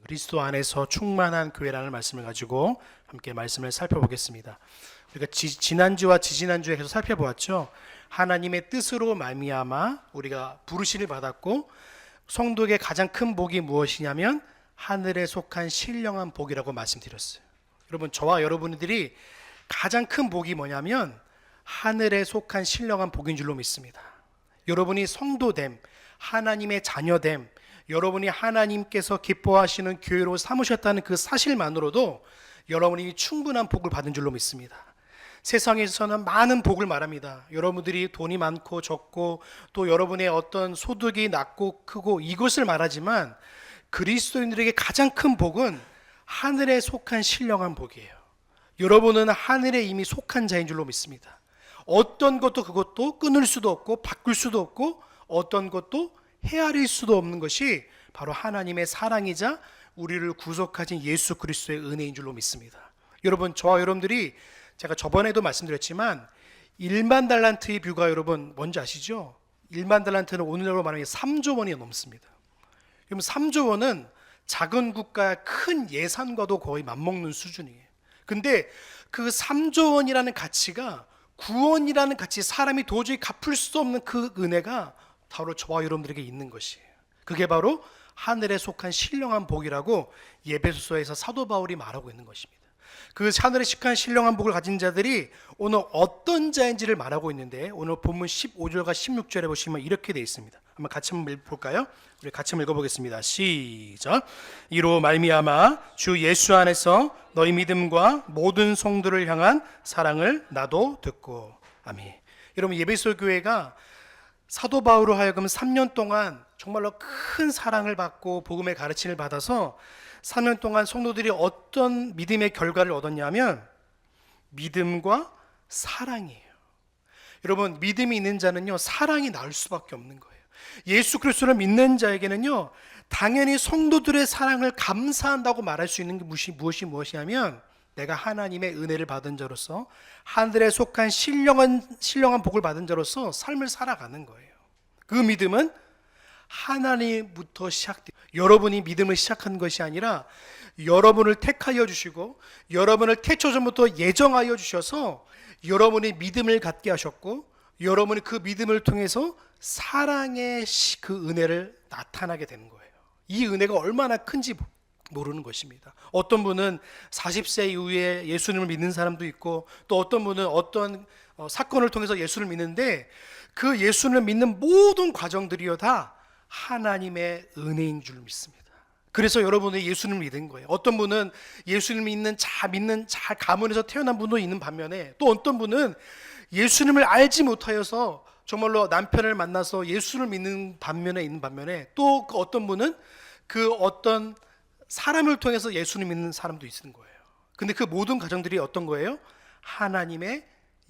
그리스도 안에서 충만한 교회라는 말씀을 가지고 함께 말씀을 살펴보겠습니다. 우리가 지난주와 지지난주에 계속 살펴보았죠. 하나님의 뜻으로 말미암아 우리가 부르심을 받았고 성도에게 가장 큰 복이 무엇이냐면 하늘에 속한 신령한 복이라고 말씀드렸어요. 여러분, 저와 여러분들이 가장 큰 복이 뭐냐면 하늘에 속한 신령한 복인 줄로 믿습니다. 여러분이 성도됨, 하나님의 자녀됨, 여러분이 하나님께서 기뻐하시는 교회로 삼으셨다는 그 사실만으로도 여러분이 충분한 복을 받은 줄로 믿습니다. 세상에서는 많은 복을 말합니다. 여러분들이 돈이 많고 적고 또 여러분의 어떤 소득이 낮고 크고 이것을 말하지만 그리스도인들에게 가장 큰 복은 하늘에 속한 신령한 복이에요. 여러분은 하늘에 이미 속한 자인 줄로 믿습니다. 어떤 것도 그것도 끊을 수도 없고 바꿀 수도 없고 어떤 것도 헤아릴 수도 없는 것이 바로 하나님의 사랑이자 우리를 구속하신 예수 그리스도의 은혜인 줄로 믿습니다. 여러분, 저와 여러분들이 제가 저번에도 말씀드렸지만 1만 달란트의 뷰가 여러분 뭔지 아시죠? 1만 달란트는 오늘날로 말하면 3조 원이 넘습니다. 여러분, 3조 원은 작은 국가의 큰 예산과도 거의 맞먹는 수준이에요. 근데 그 3조 원이라는 가치가 구원이라는 가치, 사람이 도저히 갚을 수 없는 그 은혜가 바로 저와 여러분들에게 있는 것이에요. 그게 바로 하늘에 속한 신령한 복이라고 에베소서에서 사도 바울이 말하고 있는 것입니다. 그 하늘에 속한 신령한 복을 가진 자들이 오늘 어떤 자인지를 말하고 있는데 오늘 본문 15절과 16절에 보시면 이렇게 되어 있습니다. 한번 같이 한번 읽어볼까요? 우리 같이 한번 읽어보겠습니다. 시작. 이로 말미암아 주 예수 안에서 너희 믿음과 모든 성도를 향한 사랑을 나도 듣고. 아멘. 여러분, 에베소 교회가 사도 바울로 하여금 3년 동안 정말로 큰 사랑을 받고 복음의 가르침을 받아서 3년 동안 성도들이 어떤 믿음의 결과를 얻었냐면 믿음과 사랑이에요. 여러분, 믿음이 있는 자는요 사랑이 나올 수밖에 없는 거예요. 예수 그리스도를 믿는 자에게는요 당연히 성도들의 사랑을 감사한다고 말할 수 있는 게 무엇이냐면 내가 하나님의 은혜를 받은 자로서 하늘에 속한 신령한 복을 받은 자로서 삶을 살아가는 거예요. 그 믿음은 하나님부터 시작돼요. 여러분이 믿음을 시작한 것이 아니라 여러분을 택하여 주시고 여러분을 태초전부터 예정하여 주셔서 여러분이 믿음을 갖게 하셨고 여러분이 그 믿음을 통해서 사랑의 그 은혜를 나타나게 되는 거예요. 이 은혜가 얼마나 큰지 모르는 것입니다. 어떤 분은 40세 이후에 예수님을 믿는 사람도 있고 또 어떤 분은 어떤 사건을 통해서 예수를 믿는데 그 예수를 믿는 모든 과정들이요 다 하나님의 은혜인 줄 믿습니다. 그래서 여러분이 예수님을 믿은 거예요. 어떤 분은 예수님을 믿는 잘 가문에서 태어난 분도 있는 반면에 또 어떤 분은 예수님을 알지 못하여서 정말로 남편을 만나서 예수를 믿는 반면에 있는 반면에 또 어떤 분은 그 어떤 사람을 통해서 예수를 믿는 사람도 있는 거예요. 근데 그 모든 가정들이 어떤 거예요? 하나님의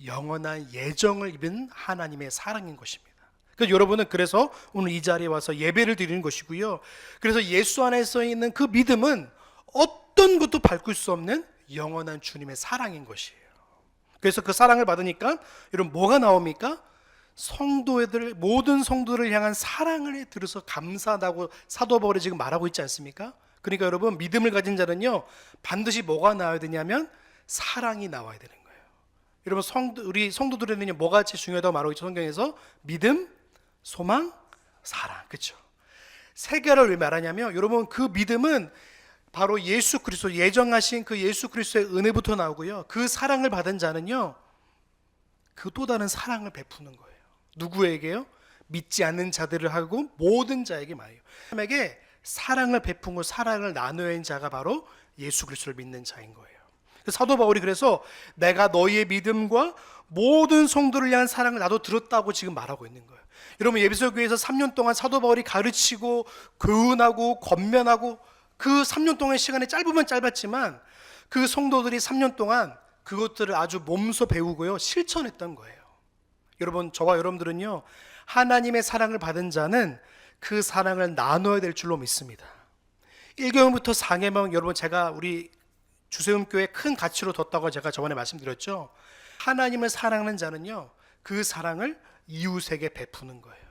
영원한 예정을 입은 하나님의 사랑인 것입니다. 그래서 여러분은 그래서 오늘 이 자리에 와서 예배를 드리는 것이고요. 그래서 예수 안에서 있는 그 믿음은 어떤 것도 바꿀 수 없는 영원한 주님의 사랑인 것이에요. 그래서 그 사랑을 받으니까 여러분 뭐가 나옵니까? 성도들 모든 성도를 향한 사랑을 들어서 감사하다고 사도 바울이 지금 말하고 있지 않습니까? 그러니까 여러분 믿음을 가진 자는요 반드시 뭐가 나와야 되냐면 사랑이 나와야 되는 거예요. 여러분 우리 성도들에는요 뭐가 제일 중요하다고 말하고 있죠? 성경에서 믿음, 소망, 사랑. 그렇죠? 세 개를 왜 말하냐면 여러분 그 믿음은 바로 예수 그리스도 예정하신 그 예수 그리스도의 은혜부터 나오고요. 그 사랑을 받은 자는요 그 또 다른 사랑을 베푸는 거예요. 누구에게요? 믿지 않는 자들을 하고 모든 자에게 말해요. 사람에게 사랑을 베푼고 사랑을 나누어야 하는 자가 바로 예수 그리스도를 믿는 자인 거예요. 사도 바울이 그래서 내가 너희의 믿음과 모든 성도를 향한 사랑을 나도 들었다고 지금 말하고 있는 거예요. 여러분 에베소 교회에서 3년 동안 사도 바울이 가르치고 교훈하고 권면하고 그 3년 동안의 시간이 짧으면 짧았지만 그 성도들이 3년 동안 그것들을 아주 몸소 배우고요 실천했던 거예요. 여러분 저와 여러분들은요 하나님의 사랑을 받은 자는 그 사랑을 나눠야 될 줄로 믿습니다. 1계명부터 4계명 여러분 제가 우리 주세움교회 큰 가치로 뒀다고 제가 저번에 말씀드렸죠. 하나님을 사랑하는 자는요 그 사랑을 이웃에게 베푸는 거예요.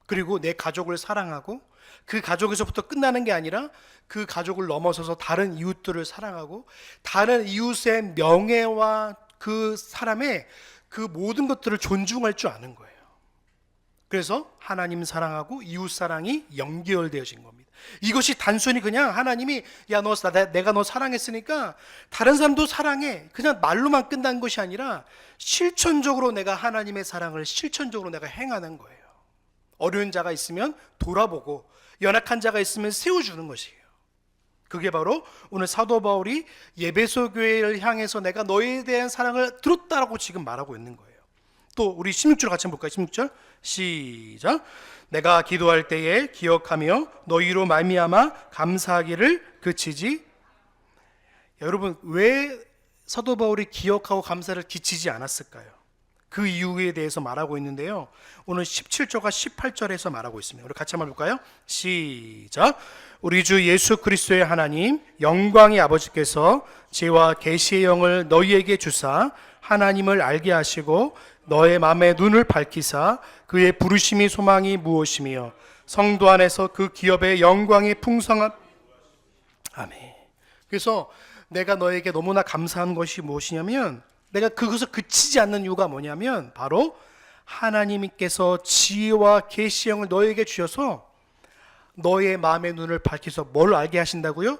그리고 내 가족을 사랑하고 그 가족에서부터 끝나는 게 아니라 그 가족을 넘어서서 다른 이웃들을 사랑하고 다른 이웃의 명예와 그 사람의 그 모든 것들을 존중할 줄 아는 거예요. 그래서 하나님 사랑하고 이웃 사랑이 연결되어진 겁니다. 이것이 단순히 그냥 하나님이 내가 너 사랑했으니까 다른 사람도 사랑해, 그냥 말로만 끝난 것이 아니라 실천적으로 내가 하나님의 사랑을 실천적으로 내가 행하는 거예요. 어려운 자가 있으면 돌아보고 연약한 자가 있으면 세워주는 것이에요. 그게 바로 오늘 사도 바울이 에베소 교회를 향해서 내가 너희에 대한 사랑을 들었다라고 지금 말하고 있는 거예요. 또 우리 16절 같이 한번 볼까요? 16절 시작. 내가 기도할 때에 기억하며 너희로 말미암아 감사하기를 그치지. 여러분, 왜 사도 바울이 기억하고 감사를 그치지 않았을까요? 그 이유에 대해서 말하고 있는데요, 오늘 17절과 18절에서 말하고 있습니다. 우리 같이 한번 볼까요? 시작. 우리 주 예수 그리스도의 하나님 영광의 아버지께서 지혜와 계시의 영을 너희에게 주사 하나님을 알게 하시고 너의 마음의 눈을 밝히사 그의 부르심이 소망이 무엇이며 성도 안에서 그 기업의 영광의 풍성함. 아멘. 그래서 내가 너에게 너무나 감사한 것이 무엇이냐면, 내가 그것을 그치지 않는 이유가 뭐냐면 바로 하나님께서 지혜와 계시의 영을 너에게 주셔서 너의 마음의 눈을 밝혀서 뭘 알게 하신다고요?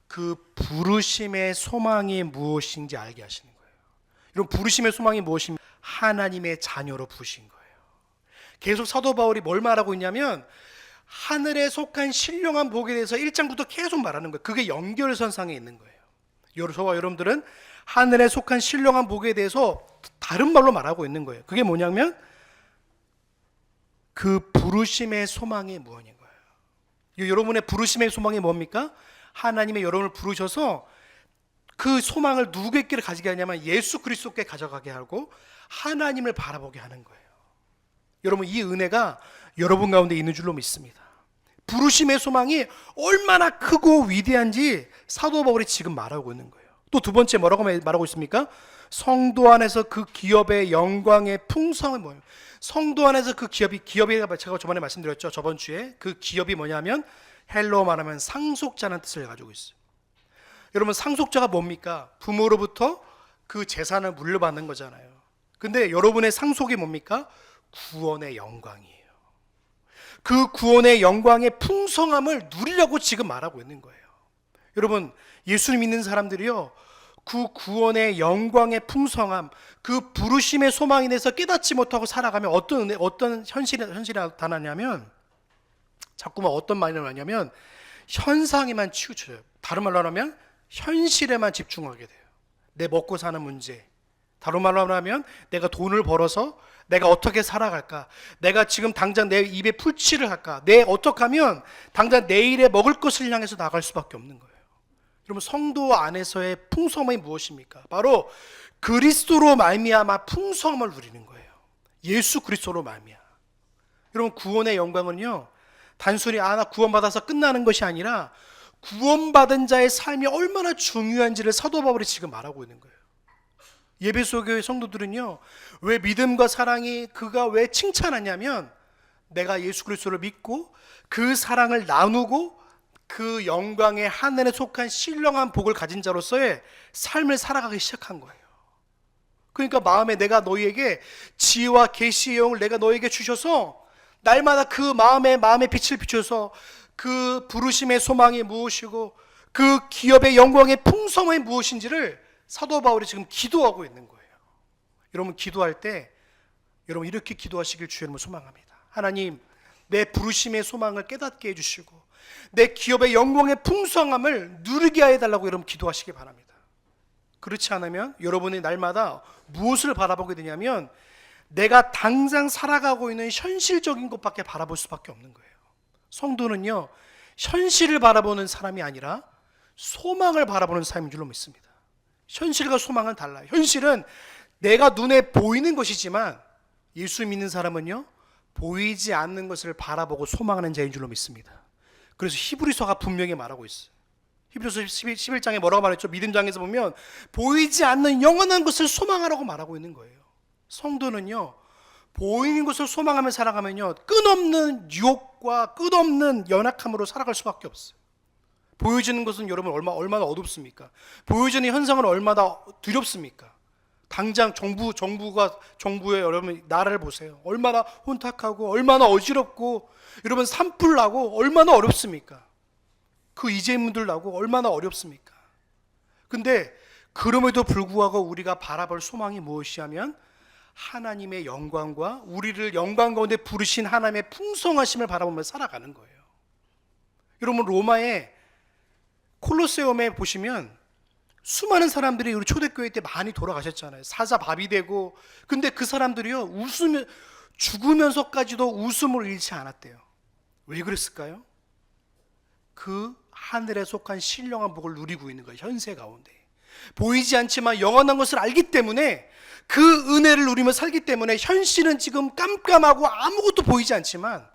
그 부르심의 소망이 무엇인지 알게 하시는 거예요. 이런 부르심의 소망이 무엇이면 하나님의 자녀로 부르신 거예요. 계속 사도 바울이 뭘 말하고 있냐면 하늘에 속한 신령한 복에 대해서 1장부터 계속 말하는 거예요. 그게 연결선상에 있는 거예요. 저와 여러분들은 하늘에 속한 신령한 복에 대해서 다른 말로 말하고 있는 거예요. 그게 뭐냐면 그 부르심의 소망이 무엇인 거예요. 여러분의 부르심의 소망이 뭡니까? 하나님의 여러분을 부르셔서 그 소망을 누구에게 가지게 하냐면 예수 그리스도께 가져가게 하고 하나님을 바라보게 하는 거예요. 여러분, 이 은혜가 여러분 가운데 있는 줄로 믿습니다. 부르심의 소망이 얼마나 크고 위대한지 사도 바울이 지금 말하고 있는 거예요. 또 두 번째 뭐라고 말하고 있습니까? 성도 안에서 그 기업의 영광의 풍성은 뭐예요? 성도 안에서 그 기업이 제가 저번에 말씀드렸죠. 저번 주에 그 기업이 뭐냐면 헬라어 말하면 상속자라는 뜻을 가지고 있어요. 여러분, 상속자가 뭡니까? 부모로부터 그 재산을 물려받는 거잖아요. 근데 여러분의 상속이 뭡니까? 구원의 영광이에요. 그 구원의 영광의 풍성함을 누리려고 지금 말하고 있는 거예요. 여러분, 예수를 믿는 사람들이요, 그 구원의 영광의 풍성함, 그 부르심의 소망에 대해서 깨닫지 못하고 살아가면 어떤 현실이 나타나냐면, 자꾸만 어떤 말이 나냐면 현상에만 치우쳐요. 다른 말로 하면 현실에만 집중하게 돼요. 내 먹고 사는 문제, 다른 말로 하면 내가 돈을 벌어서 내가 어떻게 살아갈까, 내가 지금 당장 내 입에 풀칠을 할까, 어떻게 하면 당장 내일에 먹을 것을 향해서 나갈 수밖에 없는 거예요. 여러분, 성도 안에서의 풍성함이 무엇입니까? 바로 그리스도로 말미암아 풍성함을 누리는 거예요. 예수 그리스도로 말미암아. 여러분, 구원의 영광은요, 단순히 나 구원받아서 끝나는 것이 아니라 구원받은 자의 삶이 얼마나 중요한지를 사도 바울이 지금 말하고 있는 거예요. 에베소 교회 성도들은요, 왜 믿음과 사랑이 그가 왜 칭찬하냐면 내가 예수 그리스도를 믿고 그 사랑을 나누고 그 영광의 하늘에 속한 신령한 복을 가진 자로서의 삶을 살아가기 시작한 거예요. 그러니까 마음에 내가 너희에게 지혜와 계시의 영을 내가 너희에게 주셔서 날마다 그 마음에 빛을 비춰서 그 부르심의 소망이 무엇이고 그 기업의 영광의 풍성함이 무엇인지를 사도 바울이 지금 기도하고 있는 거예요. 여러분, 기도할 때 여러분 이렇게 기도하시길 주의 이름으로 소망합니다. 하나님, 내 부르심의 소망을 깨닫게 해주시고 내 기업의 영광의 풍성함을 누리게 해달라고 여러분 기도하시기 바랍니다. 그렇지 않으면 여러분이 날마다 무엇을 바라보게 되냐면 내가 당장 살아가고 있는 현실적인 것밖에 바라볼 수밖에 없는 거예요. 성도는요, 현실을 바라보는 사람이 아니라 소망을 바라보는 사람인 줄로 믿습니다. 현실과 소망은 달라요. 현실은 내가 눈에 보이는 것이지만 예수 믿는 사람은요, 보이지 않는 것을 바라보고 소망하는 자인 줄로 믿습니다. 그래서 히브리서가 분명히 말하고 있어요. 히브리서 11장에 뭐라고 말했죠? 믿음장에서 보면 보이지 않는 영원한 것을 소망하라고 말하고 있는 거예요. 성도는요, 보이는 것을 소망하며 살아가면요, 끝없는 유혹과 끝없는 연약함으로 살아갈 수밖에 없어요. 보여지는 것은 여러분 얼마나 어둡습니까? 보여지는 현상은 얼마나 두렵습니까? 당장 정부의 여러분 나라를 보세요. 얼마나 혼탁하고 얼마나 어지럽고 여러분 산불 나고 얼마나 어렵습니까? 그 이재민들 나고 얼마나 어렵습니까? 근데 그럼에도 불구하고 우리가 바라볼 소망이 무엇이냐면 하나님의 영광과 우리를 영광 가운데 부르신 하나님의 풍성하심을 바라보며 살아가는 거예요. 여러분 로마의 콜로세움에 보시면 수많은 사람들이 우리 초대교회 때 많이 돌아가셨잖아요. 사자 밥이 되고. 근데 그 사람들이요, 죽으면서까지도 웃음을 잃지 않았대요. 왜 그랬을까요? 그 하늘에 속한 신령한 복을 누리고 있는 거예요. 현세 가운데 보이지 않지만 영원한 것을 알기 때문에, 그 은혜를 누리며 살기 때문에 현실은 지금 깜깜하고 아무것도 보이지 않지만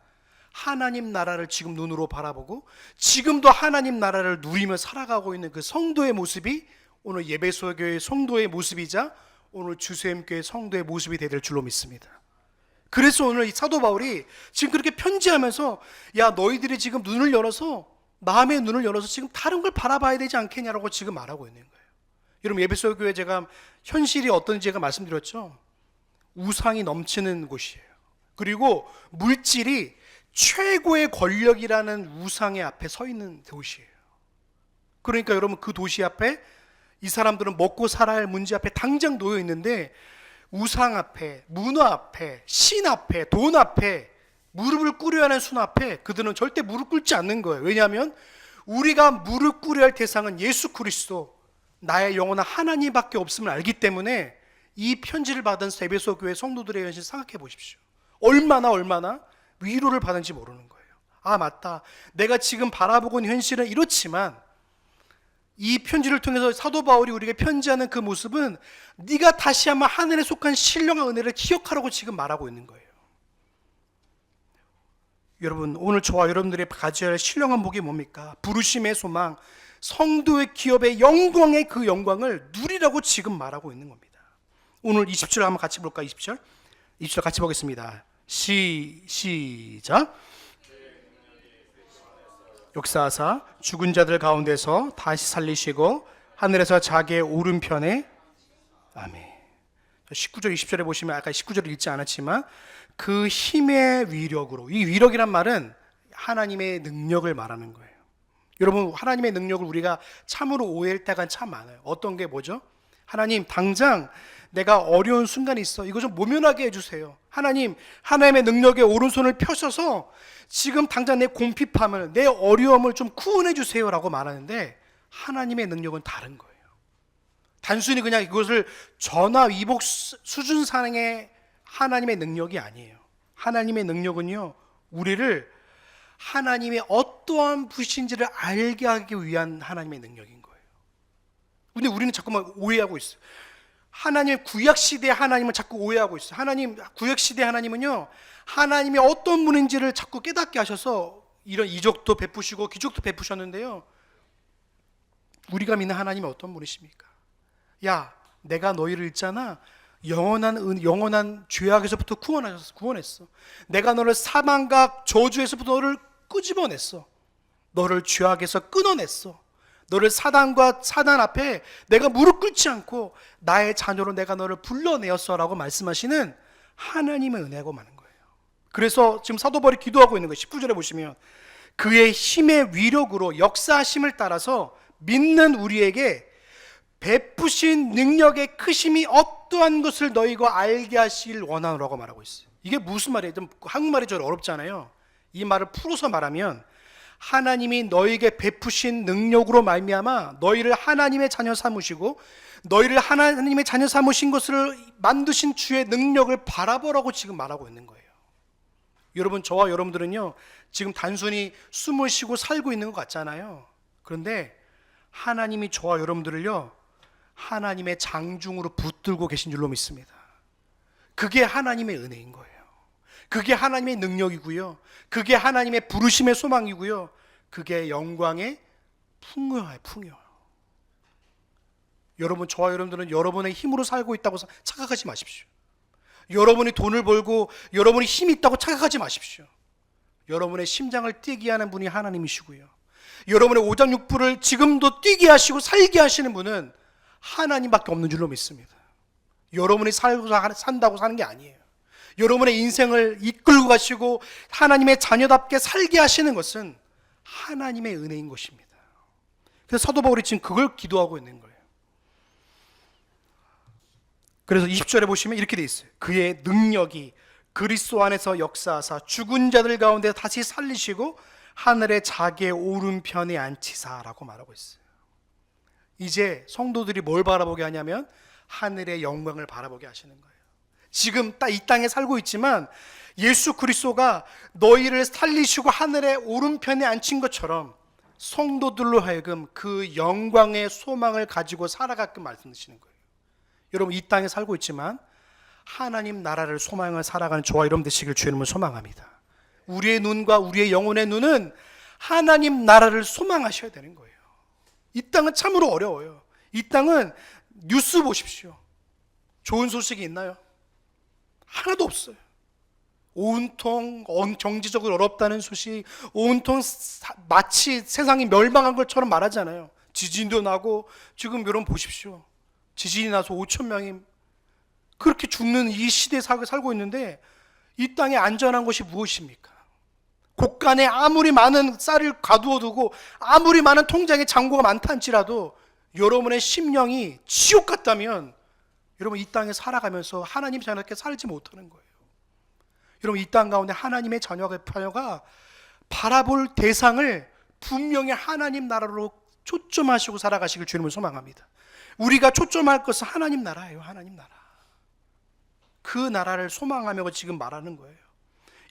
하나님 나라를 지금 눈으로 바라보고 지금도 하나님 나라를 누리며 살아가고 있는 그 성도의 모습이 오늘 예배소 교회 성도의 모습이자 오늘 주세임교회 성도의 모습이 될 줄로 믿습니다. 그래서 오늘 이 사도 바울이 지금 그렇게 편지하면서, 야 너희들이 지금 눈을 열어서, 마음의 눈을 열어서 지금 다른 걸 바라봐야 되지 않겠냐라고 지금 말하고 있는 거예요. 여러분 예배소 교회 제가 현실이 어떤지 제가 말씀드렸죠. 우상이 넘치는 곳이에요. 그리고 물질이 최고의 권력이라는 우상의 앞에 서 있는 도시예요. 그러니까 여러분 그 도시 앞에 이 사람들은 먹고 살아야 할 문제 앞에 당장 놓여 있는데, 우상 앞에, 문화 앞에, 신 앞에, 돈 앞에 무릎을 꿇어야 하는 순 앞에 그들은 절대 무릎 꿇지 않는 거예요. 왜냐하면 우리가 무릎 꿇어야 할 대상은 예수 그리스도, 나의 영원한 하나님밖에 없음을 알기 때문에 이 편지를 받은 에베소 교회 성도들의 현실 생각해 보십시오. 얼마나 위로를 받은지 모르는 거예요. 아 맞다, 내가 지금 바라보고 있는 현실은 이렇지만 이 편지를 통해서 사도 바울이 우리에게 편지하는 그 모습은 네가 다시 한번 하늘에 속한 신령한 은혜를 기억하라고 지금 말하고 있는 거예요. 여러분 오늘 저와 여러분들이 가져야 할 신령한 복이 뭡니까? 부르심의 소망, 성도의 기업의 영광의 그 영광을 누리라고 지금 말하고 있는 겁니다. 오늘 20절 한번 같이 볼까요? 20절 같이 보겠습니다. 시작. 역사하사 죽은 자들 가운데서 다시 살리시고 하늘에서 자기의 오른편에, 아멘. 19절 20절에 보시면 아까 19절을 읽지 않았지만 그 힘의 위력으로, 이 위력이란 말은 하나님의 능력을 말하는 거예요. 여러분 하나님의 능력을 우리가 참으로 오해할 때가 참 많아요. 어떤 게 뭐죠? 하나님 당장 내가 어려운 순간이 있어, 이거 좀 모면하게 해주세요. 하나님, 하나님의 능력에 오른손을 펴셔서 지금 당장 내 궁핍함을, 내 어려움을 좀 구원해 주세요 라고 말하는데, 하나님의 능력은 다른 거예요. 단순히 그냥 이것을 전화위복 수준상의 하나님의 능력이 아니에요. 하나님의 능력은요, 우리를 하나님의 어떠한 분이신지를 알게 하기 위한 하나님의 능력인 거예요. 근데 우리는 자꾸만 오해하고 있어요. 하나님 구약시대의 하나님을 자꾸 오해하고 있어요. 하나님, 구약시대의 하나님은요, 하나님이 어떤 분인지를 자꾸 깨닫게 하셔서 이런 이적도 베푸시고 기적도 베푸셨는데요, 우리가 믿는 하나님이 어떤 분이십니까? 야, 내가 너희를 있잖아, 영원한 죄악에서부터 구원했어. 내가 너를 사망과 저주에서부터 너를 끄집어냈어. 너를 죄악에서 끊어냈어. 너를 사단 앞에 내가 무릎 꿇지 않고 나의 자녀로 내가 너를 불러내었어 라고 말씀하시는 하나님의 은혜고 마는 거예요. 그래서 지금 사도 바울이 기도하고 있는 거예요. 19절에 보시면 그의 힘의 위력으로 역사하심을 따라서 믿는 우리에게 베푸신 능력의 크심이 어떠한 것을 너희가 알게 하시길 원하노라고 말하고 있어요. 이게 무슨 말이에요? 좀 한국말이 좀 어렵잖아요. 이 말을 풀어서 말하면 하나님이 너희에게 베푸신 능력으로 말미암아 너희를 하나님의 자녀 삼으시고 너희를 하나님의 자녀 삼으신 것을 만드신 주의 능력을 바라보라고 지금 말하고 있는 거예요. 여러분, 저와 여러분들은요 지금 단순히 숨을 쉬고 살고 있는 것 같잖아요. 그런데 하나님이 저와 여러분들을요 하나님의 장중으로 붙들고 계신 줄로 믿습니다. 그게 하나님의 은혜인 거예요. 그게 하나님의 능력이고요, 그게 하나님의 부르심의 소망이고요, 그게 영광의 풍요예요. 여러분, 저와 여러분들은 여러분의 힘으로 살고 있다고 착각하지 마십시오. 여러분이 돈을 벌고 여러분이 힘이 있다고 착각하지 마십시오. 여러분의 심장을 뛰게 하는 분이 하나님이시고요. 여러분의 오장육부를 지금도 뛰게 하시고 살게 하시는 분은 하나님밖에 없는 줄로 믿습니다. 여러분이 산다고 사는 게 아니에요. 여러분의 인생을 이끌고 가시고 하나님의 자녀답게 살게 하시는 것은 하나님의 은혜인 것입니다. 그래서 사도 바울이 지금 그걸 기도하고 있는 거예요. 그래서 20절에 보시면 이렇게 돼 있어요. 그의 능력이 그리스도 안에서 역사하사 죽은 자들 가운데 다시 살리시고 하늘의 자기의 오른편에 앉히사라고 말하고 있어요. 이제 성도들이 뭘 바라보게 하냐면 하늘의 영광을 바라보게 하시는 거예요. 지금 딱 이 땅에 살고 있지만 예수 그리스도가 너희를 살리시고 하늘의 오른편에 앉힌 것처럼 성도들로 하여금 그 영광의 소망을 가지고 살아가끔 말씀하시는 거예요. 여러분 이 땅에 살고 있지만 하나님 나라를 소망을 살아가는 저와 여러분 되시길 주의 이름으로 소망합니다. 우리의 눈과 우리의 영혼의 눈은 하나님 나라를 소망하셔야 되는 거예요. 이 땅은 참으로 어려워요. 이 땅은 뉴스 보십시오. 좋은 소식이 있나요? 하나도 없어요. 온통 경제적으로 어렵다는 소식, 온통 마치 세상이 멸망한 것처럼 말하잖아요. 지진도 나고 지금 여러분 보십시오. 지진이 나서 5천 명이 그렇게 죽는 이 시대에 살고 있는데 이 땅에 안전한 것이 무엇입니까? 곳간에 아무리 많은 쌀을 가두어두고 아무리 많은 통장에 잔고가 많다 할지라도 여러분의 심령이 지옥 같다면 여러분 이 땅에 살아가면서 하나님 자녀답게 살지 못하는 거예요. 여러분 이 땅 가운데 하나님의 자녀가 바라볼 대상을 분명히 하나님 나라로 초점하시고 살아가시길 주님을 소망합니다. 우리가 초점할 것은 하나님 나라예요. 하나님 나라. 그 나라를 소망하며 지금 말하는 거예요.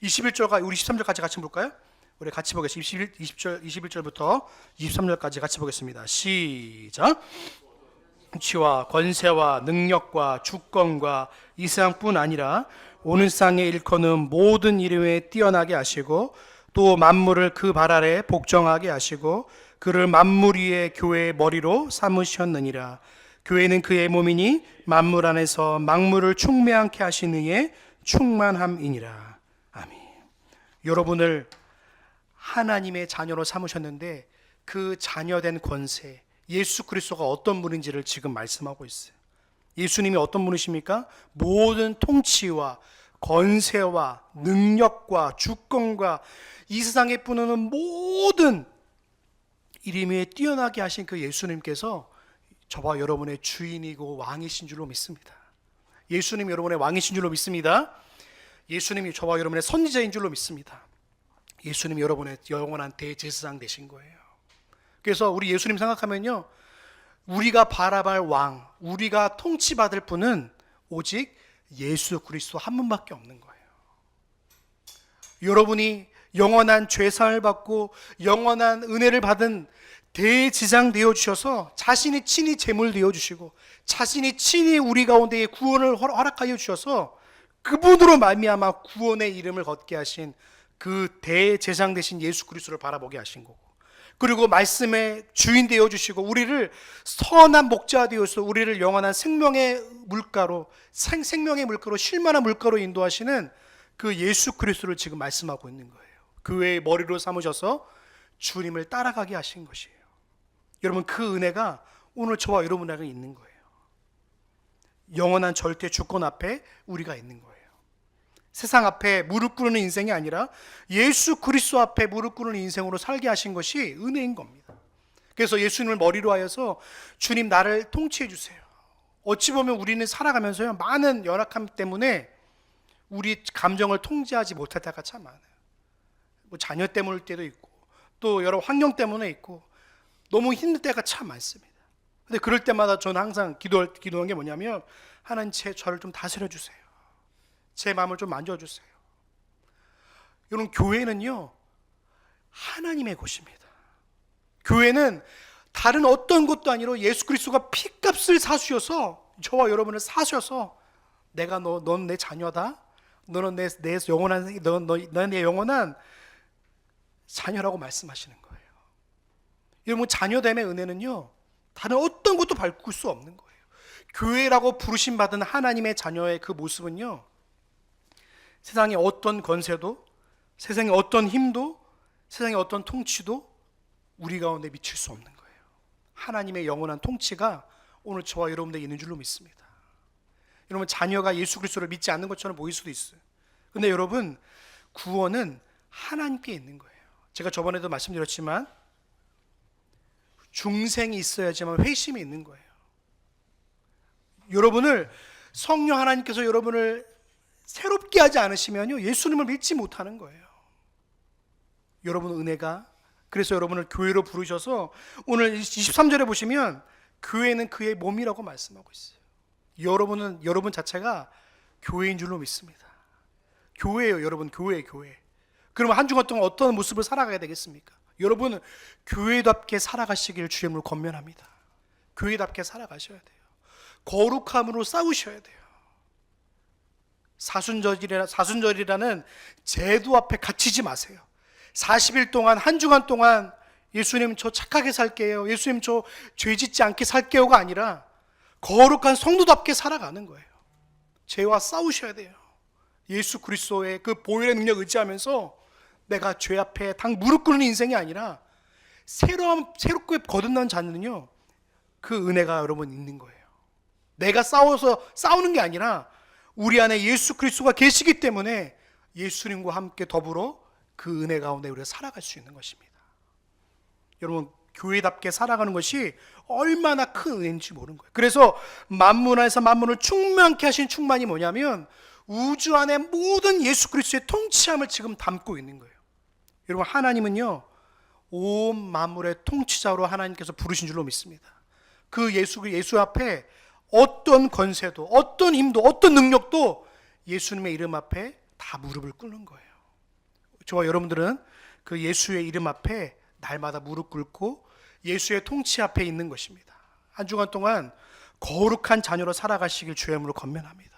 21절과 우리 13절까지 같이 볼까요? 우리 같이 보겠습니다. 21절부터 23절까지 같이 보겠습니다. 시작. 치와 권세와 능력과 주권과 이 세상뿐 아니라 오는 세상에 일컫는 모든 이름에 뛰어나게 하시고 또 만물을 그 발 아래 복종하게 하시고 그를 만물 위의 교회의 머리로 삼으셨느니라. 교회는 그의 몸이니 만물 안에서 만물을 충만케 하신 이의 충만함이니라. 아멘. 여러분을 하나님의 자녀로 삼으셨는데 그 자녀된 권세, 예수 그리스도가 어떤 분인지를 지금 말씀하고 있어요. 예수님이 어떤 분이십니까? 모든 통치와 권세와 능력과 주권과 이 세상에 뿌는 모든 이름 위에 뛰어나게 하신 그 예수님께서 저와 여러분의 주인이고 왕이신 줄로 믿습니다. 예수님이 여러분의 왕이신 줄로 믿습니다. 예수님이 저와 여러분의 선지자인 줄로 믿습니다. 예수님이 여러분의 영원한 대제사장 되신 거예요. 그래서 우리 예수님 생각하면요, 우리가 바라볼 왕, 우리가 통치받을 분은 오직 예수 그리스도 한 분밖에 없는 거예요. 여러분이 영원한 죄사함을 받고 영원한 은혜를 받은 대지장 되어 주셔서 자신이 친히 제물 되어 주시고 자신이 친히 우리 가운데에 구원을 허락하여 주셔서 그분으로 말미암아 구원의 이름을 걷게 하신 그 대제사장 되신 예수 그리스도를 바라보게 하신 거고, 그리고 말씀의 주인 되어 주시고 우리를 선한 목자 되어서 우리를 영원한 생명의 물가로 쉴만한 물가로 인도하시는 그 예수 그리스도를 지금 말씀하고 있는 거예요. 그 외의 머리로 삼으셔서 주님을 따라가게 하신 것이에요. 여러분 그 은혜가 오늘 저와 여러분에게 있는 거예요. 영원한 절대 주권 앞에 우리가 있는 거예요. 세상 앞에 무릎 꿇는 인생이 아니라 예수 그리스도 앞에 무릎 꿇는 인생으로 살게 하신 것이 은혜인 겁니다. 그래서 예수님을 머리로 하여서 주님 나를 통치해 주세요. 어찌 보면 우리는 살아가면서요 많은 연약함 때문에 우리 감정을 통제하지 못할 때가 참 많아요. 뭐 자녀 때문일 때도 있고 또 여러 환경 때문에 있고 너무 힘들 때가 참 많습니다. 근데 그럴 때마다 저는 항상 기도한 게 뭐냐면 하나님 저를 좀 다스려 주세요. 제 마음을 좀 만져주세요. 여러분 교회는요 하나님의 곳입니다. 교회는 다른 어떤 것도 아니라 예수 그리스도가 피값을 사주셔서 저와 여러분을 사셔서 넌 내 자녀다. 너는 내 영원한 넌 내 영원한 자녀라고 말씀하시는 거예요. 여러분 자녀됨의 은혜는요 다른 어떤 것도 바꿀 수 없는 거예요. 교회라고 부르심 받은 하나님의 자녀의 그 모습은요 세상의 어떤 권세도, 세상의 어떤 힘도, 세상의 어떤 통치도 우리 가운데 미칠 수 없는 거예요. 하나님의 영원한 통치가 오늘 저와 여러분들에 있는 줄로 믿습니다. 여러분, 자녀가 예수 그리스도를 믿지 않는 것처럼 보일 수도 있어요. 근데 여러분, 구원은 하나님께 있는 거예요. 제가 저번에도 말씀드렸지만 중생이 있어야지만 회심이 있는 거예요. 여러분을 성령 하나님께서 여러분을 새롭게 하지 않으시면요, 예수님을 믿지 못하는 거예요. 여러분 은혜가, 그래서 여러분을 교회로 부르셔서 오늘 23절에 보시면 교회는 그의 몸이라고 말씀하고 있어요. 여러분 자체가 교회인 줄로 믿습니다. 교회예요, 여러분. 교회. 그러면 한 주간 동안 어떤 모습을 살아가야 되겠습니까? 여러분은 교회답게 살아가시길 주님으로 권면합니다. 교회답게 살아가셔야 돼요. 거룩함으로 싸우셔야 돼요. 사순절이라는 제도 앞에 갇히지 마세요. 40일 동안, 한 주간 동안 예수님 저 착하게 살게요, 예수님 저 죄 짓지 않게 살게요가 아니라 거룩한 성도답게 살아가는 거예요. 죄와 싸우셔야 돼요. 예수 그리스도의 그 보혈의 능력 의지하면서 내가 죄 앞에 당 무릎 꿇는 인생이 아니라 새롭게 거듭난 자는요, 그 은혜가 여러분 있는 거예요. 내가 싸우는 게 아니라 우리 안에 예수 그리스도가 계시기 때문에 예수님과 함께 더불어 그 은혜 가운데 우리가 살아갈 수 있는 것입니다. 여러분, 교회답게 살아가는 것이 얼마나 큰 은혜인지 모르는 거예요. 그래서 만물 안에서 만물을 충만케 하신 충만이 뭐냐면 우주 안에 모든 예수 그리스도의 통치함을 지금 담고 있는 거예요. 여러분, 하나님은요, 온 만물의 통치자로 하나님께서 부르신 줄로 믿습니다. 그 예수 앞에 어떤 권세도, 어떤 힘도, 어떤 능력도 예수님의 이름 앞에 다 무릎을 꿇는 거예요. 저와 여러분들은 그 예수의 이름 앞에 날마다 무릎 꿇고 예수의 통치 앞에 있는 것입니다. 한 주간 동안 거룩한 자녀로 살아가시길 주의 이름으로 권면합니다.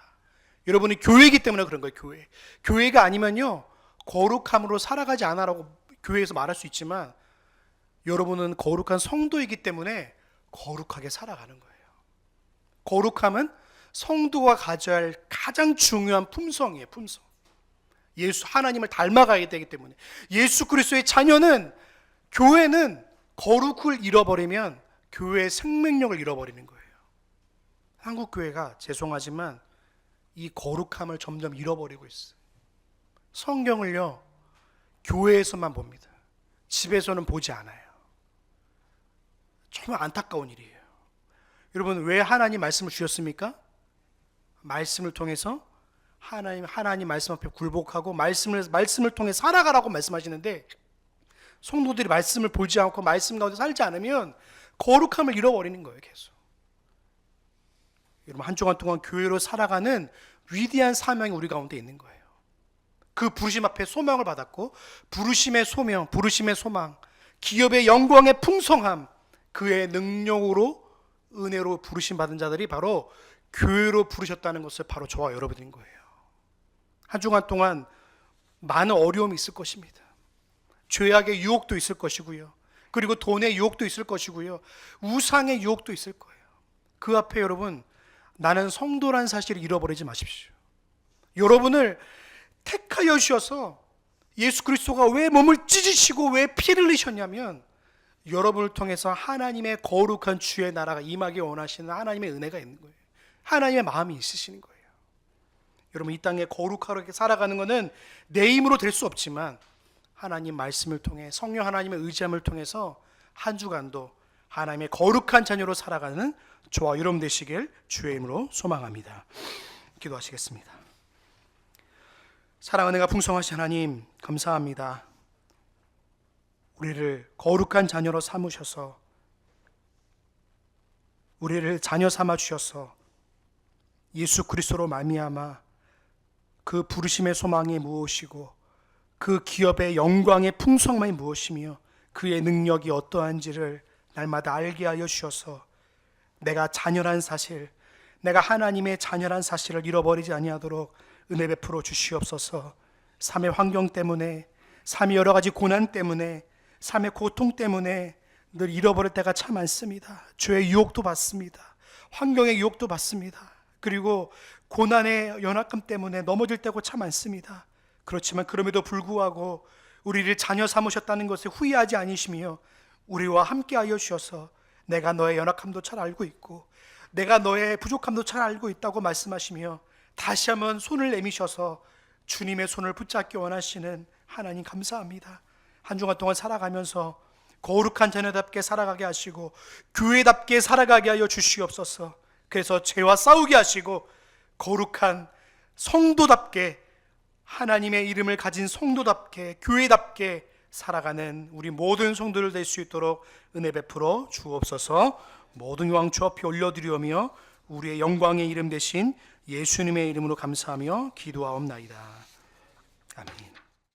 여러분이 교회이기 때문에 그런 거예요. 교회가 아니면요, 거룩함으로 살아가지 않아라고 교회에서 말할 수 있지만 여러분은 거룩한 성도이기 때문에 거룩하게 살아가는 거예요. 거룩함은 성도가 가져야 할 가장 중요한 품성이에요. 품성. 하나님을 닮아가야 되기 때문에 예수 그리스도의 자녀는, 교회는 거룩을 잃어버리면 교회의 생명력을 잃어버리는 거예요. 한국 교회가 죄송하지만 이 거룩함을 점점 잃어버리고 있어요. 성경을요, 교회에서만 봅니다. 집에서는 보지 않아요. 정말 안타까운 일이에요. 여러분, 왜 하나님 말씀을 주셨습니까? 말씀을 통해서 하나님 말씀 앞에 굴복하고 말씀을 통해 살아가라고 말씀하시는데, 성도들이 말씀을 보지 않고 말씀 가운데 살지 않으면 거룩함을 잃어버리는 거예요. 계속. 여러분, 한 주간 동안 교회로 살아가는 위대한 사명이 우리 가운데 있는 거예요. 그 부르심 앞에 소망을 받았고, 부르심의 소명, 부르심의 소망, 기업의 영광의 풍성함, 그의 능력으로 은혜로 부르심 받은 자들이 바로 교회로 부르셨다는 것을 바로 저와 여러분인 거예요. 한 주간 동안 많은 어려움이 있을 것입니다. 죄악의 유혹도 있을 것이고요, 그리고 돈의 유혹도 있을 것이고요, 우상의 유혹도 있을 거예요. 그 앞에 여러분, 나는 성도란 사실을 잃어버리지 마십시오. 여러분을 택하여 주셔서 예수 그리스도가 왜 몸을 찢으시고 왜 피를 흘리셨냐면 여러분을 통해서 하나님의 거룩한 주의 나라가 임하기 원하시는 하나님의 은혜가 있는 거예요. 하나님의 마음이 있으시는 거예요. 여러분, 이 땅에 거룩하게 살아가는 것은 내 힘으로 될 수 없지만 하나님 말씀을 통해, 성령 하나님의 의지함을 통해서 한 주간도 하나님의 거룩한 자녀로 살아가는 저와 여러분 되시길 주의 이름으로 소망합니다. 기도하시겠습니다. 사랑 은혜가 풍성하신 하나님, 감사합니다. 우리를 거룩한 자녀로 삼으셔서, 우리를 자녀 삼아 주셔서 예수 그리스도로 말미암아 그 부르심의 소망이 무엇이고 그 기업의 영광의 풍성함이 무엇이며 그의 능력이 어떠한지를 날마다 알게 하여 주셔서 내가 자녀란 사실, 내가 하나님의 자녀란 사실을 잃어버리지 아니하도록 은혜 베풀어 주시옵소서. 삶의 환경 때문에, 삶의 여러 가지 고난 때문에, 삶의 고통 때문에 늘 잃어버릴 때가 참 많습니다. 죄의 유혹도 받습니다. 환경의 유혹도 받습니다. 그리고 고난의 연약함 때문에 넘어질 때가 참 많습니다. 그렇지만 그럼에도 불구하고 우리를 자녀 삼으셨다는 것에 후회하지 않으시며 우리와 함께하여 주셔서 내가 너의 연약함도 잘 알고 있고 내가 너의 부족함도 잘 알고 있다고 말씀하시며 다시 한번 손을 내미셔서 주님의 손을 붙잡기 원하시는 하나님 감사합니다. 한 주간 동안 살아가면서 거룩한 자녀답게 살아가게 하시고 교회답게 살아가게 하여 주시옵소서. 그래서 죄와 싸우게 하시고 거룩한 성도답게 하나님의 이름을 가진 성도답게 교회답게 살아가는 우리 모든 성도들 될 수 있도록 은혜 베풀어 주옵소서. 모든 왕주 앞에 올려드리오며 우리의 영광의 이름 대신 예수님의 이름으로 감사하며 기도하옵나이다. 아멘.